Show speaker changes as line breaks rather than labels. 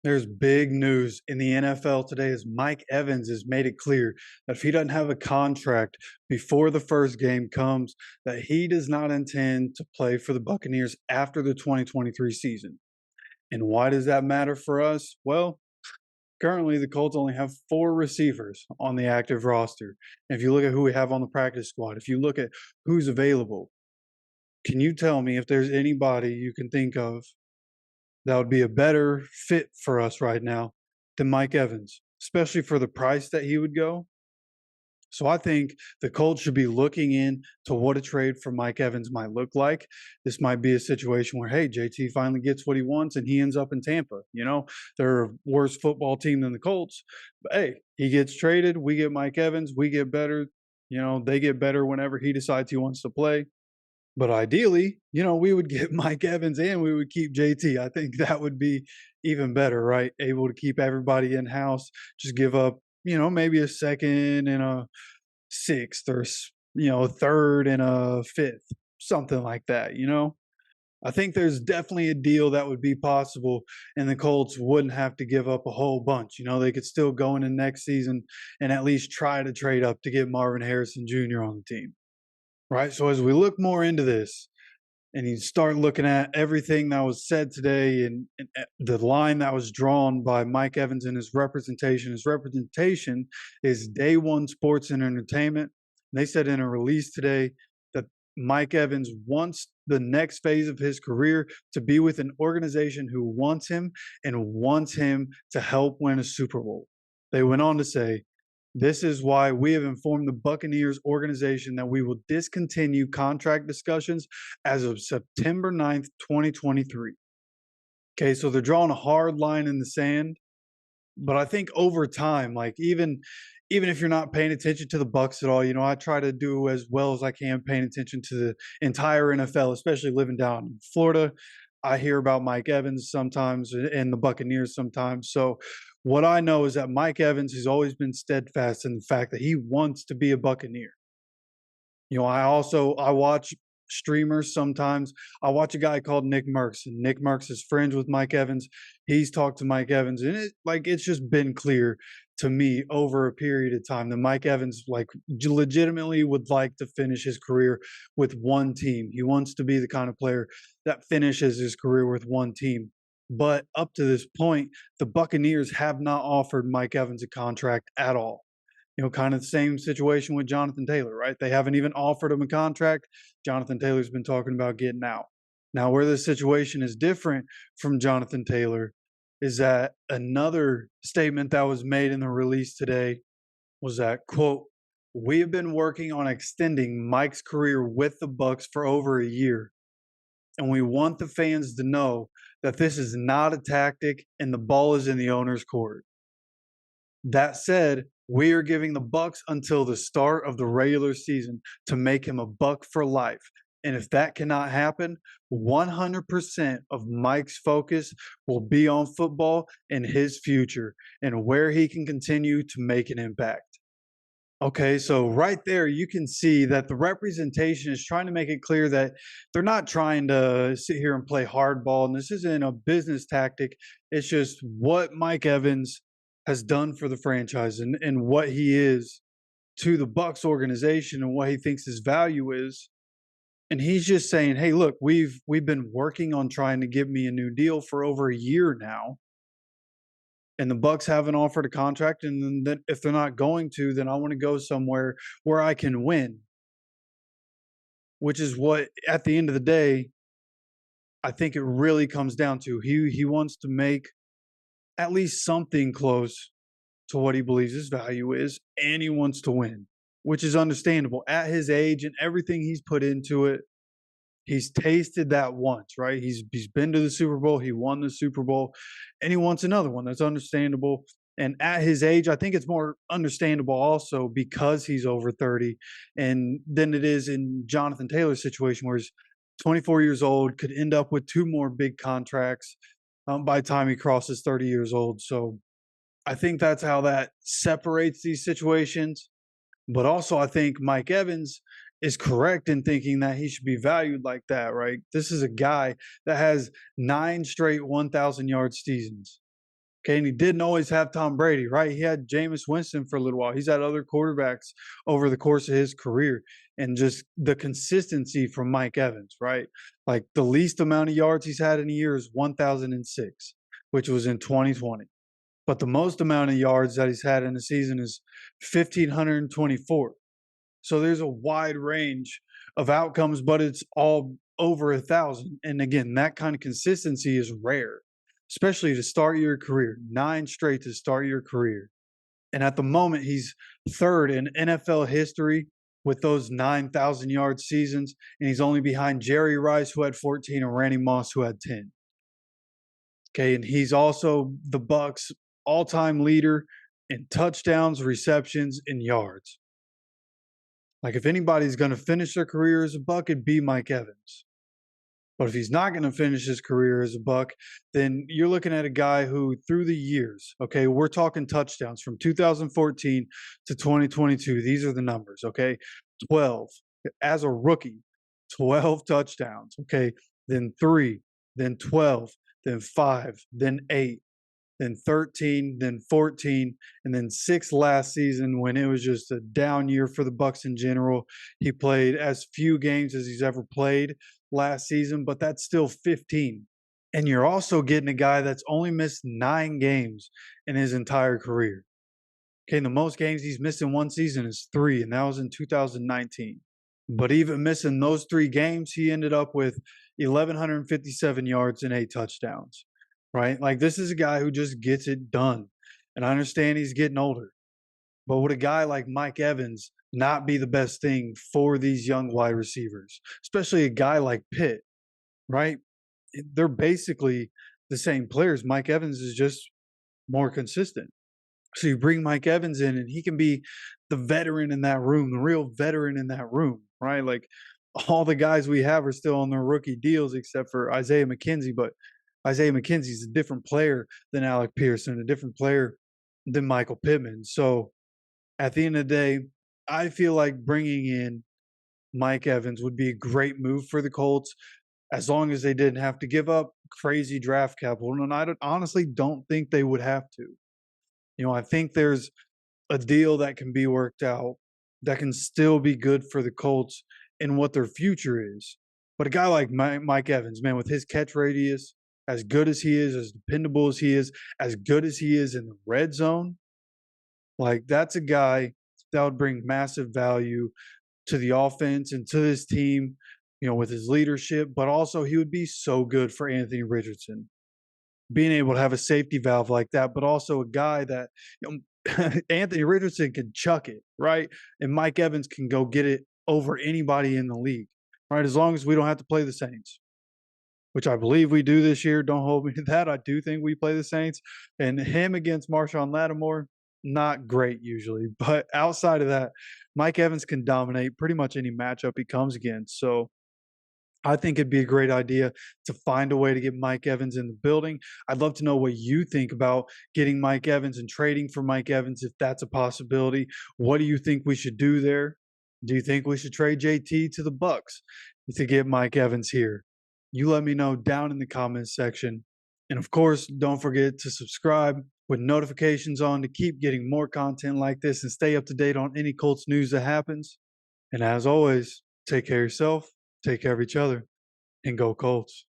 There's big news in the NFL today as Mike Evans has made it clear that if he doesn't have a contract before the first game comes, that he does not intend to play for the Buccaneers after the 2023 season. And why does that matter for us? Well, currently the Colts only have four receivers on the active roster. And if you look at who we have on the practice squad, if you look at who's available, can you tell me if there's anybody you can think of that would be a better fit for us right now than Mike Evans, especially for the price that he would go? So I think the Colts should be looking in to what a trade for Mike Evans might look like. This might be a situation where, hey, JT finally gets what he wants and he ends up in Tampa. They're a worse football team than the Colts. But hey, he gets traded. We get Mike Evans. We get better. They get better whenever he decides he wants to play. But ideally, we would get Mike Evans and we would keep JT. I think that would be even better, right? Able to keep everybody in house, just give up, maybe a second and a sixth or, a third and a fifth, something like that. I think there's definitely a deal that would be possible, and the Colts wouldn't have to give up a whole bunch. They could still go into next season and at least try to trade up to get Marvin Harrison Jr. on the team. Right. So as we look more into this and you start looking at everything that was said today and the line that was drawn by Mike Evans and his representation is day one sports and entertainment. They said in a release today that Mike Evans wants the next phase of his career to be with an organization who wants him and wants him to help win a Super Bowl. They went on to say, this is why we have informed the Buccaneers organization that we will discontinue contract discussions as of September 9th, 2023. Okay, so they're drawing a hard line in the sand, but I think over time, like even if you're not paying attention to the Bucks at all, I try to do as well as I can paying attention to the entire NFL, especially living down in Florida. I hear about Mike Evans sometimes and the Buccaneers sometimes. So what I know is that Mike Evans has always been steadfast in the fact that he wants to be a Buccaneer. I watch streamers sometimes. I watch a guy called Nick Merckx, and Nick Merckx is friends with Mike Evans. He's talked to Mike Evans, and it's just been clear to me over a period of time that Mike Evans legitimately would like to finish his career with one team. He wants to be the kind of player that finishes his career with one team. But up to this point, the Buccaneers have not offered Mike Evans a contract at all. Kind of the same situation with Jonathan Taylor, right? They haven't even offered him a contract. Jonathan Taylor's been talking about getting out. Now, where the situation is different from Jonathan Taylor is that another statement that was made in the release today was that, quote, we have been working on extending Mike's career with the Bucks for over a year, and we want the fans to know that this is not a tactic and the ball is in the owner's court. That said, we are giving the Bucks until the start of the regular season to make him a Buck for life. And if that cannot happen, 100% of Mike's focus will be on football and his future and where he can continue to make an impact. Okay, so right there, you can see that the representation is trying to make it clear that they're not trying to sit here and play hardball. And this isn't a business tactic. It's just what Mike Evans has done for the franchise and what he is to the Bucks organization and what he thinks his value is. And he's just saying, hey, look, we've been working on trying to give me a new deal for over a year now. And the Bucks haven't offered a contract, and then if they're not going to, then I want to go somewhere where I can win, which is what at the end of the day, I think it really comes down to. He wants to make at least something close to what he believes his value is, and he wants to win, which is understandable at his age and everything he's put into it. He's tasted that once, right? He's been to the Super Bowl, he won the Super Bowl, and he wants another one. That's understandable. And at his age, I think it's more understandable also because he's over 30 and than it is in Jonathan Taylor's situation where he's 24 years old, could end up with two more big contracts by the time he crosses 30 years old. So I think that's how that separates these situations. But also, I think Mike Evans is correct in thinking that he should be valued like that, right? This is a guy that has 9 straight 1,000-yard seasons. Okay, and he didn't always have Tom Brady, right? He had Jameis Winston for a little while. He's had other quarterbacks over the course of his career, and just the consistency from Mike Evans, right? Like the least amount of yards he's had in a year is 1,006, which was in 2020. But the most amount of yards that he's had in a season is 1,524. So there's a wide range of outcomes, but it's all over 1,000. And again, that kind of consistency is rare, especially to start your career. 9 straight to start your career. And at the moment, he's third in NFL history with those 9,000-yard seasons, and he's only behind Jerry Rice, who had 14, and Randy Moss, who had 10. Okay, and he's also the Bucks' all-time leader in touchdowns, receptions, and yards. Like if anybody's going to finish their career as a Buck, it'd be Mike Evans. But if he's not going to finish his career as a Buck, then you're looking at a guy who, through the years, okay, we're talking touchdowns from 2014 to 2022. These are the numbers, okay? 12 as a rookie, 12 touchdowns, okay? Then 3, then 12, then 5, then 8, then 13, then 14, and then 6 last season when it was just a down year for the Bucks in general. He played as few games as he's ever played last season, but that's still 15. And you're also getting a guy that's only missed 9 games in his entire career. Okay, the most games he's missed in one season is 3, and that was in 2019. But even missing those 3 games, he ended up with 1,157 yards and 8 touchdowns, right? Like this is a guy who just gets it done. And I understand he's getting older, but would a guy like Mike Evans not be the best thing for these young wide receivers, especially a guy like Pitt, right? They're basically the same players. Mike Evans is just more consistent. So you bring Mike Evans in and he can be the veteran in that room, the real veteran in that room, right? Like all the guys we have are still on their rookie deals except for Isaiah McKenzie, but Isaiah McKenzie's a different player than Alec Pearson, a different player than Michael Pittman. So at the end of the day, I feel like bringing in Mike Evans would be a great move for the Colts as long as they didn't have to give up crazy draft capital. And I honestly don't think they would have to. I think there's a deal that can be worked out that can still be good for the Colts in what their future is. But a guy like Mike Evans, man, with his catch radius, as good as he is, as dependable as he is, as good as he is in the red zone, like that's a guy that would bring massive value to the offense and to this team, with his leadership, but also he would be so good for Anthony Richardson. Being able to have a safety valve like that, but also a guy that Anthony Richardson can chuck it, right? And Mike Evans can go get it over anybody in the league, right? As long as we don't have to play the Saints, which I believe we do this year. Don't hold me to that. I do think we play the Saints. And him against Marshawn Lattimore, not great usually. But outside of that, Mike Evans can dominate pretty much any matchup he comes against. So I think it'd be a great idea to find a way to get Mike Evans in the building. I'd love to know what you think about getting Mike Evans and trading for Mike Evans, if that's a possibility. What do you think we should do there? Do you think we should trade JT to the Bucks to get Mike Evans here? You let me know down in the comments section. And of course, don't forget to subscribe with notifications on to keep getting more content like this and stay up to date on any Colts news that happens. And as always, take care of yourself, take care of each other, and go Colts.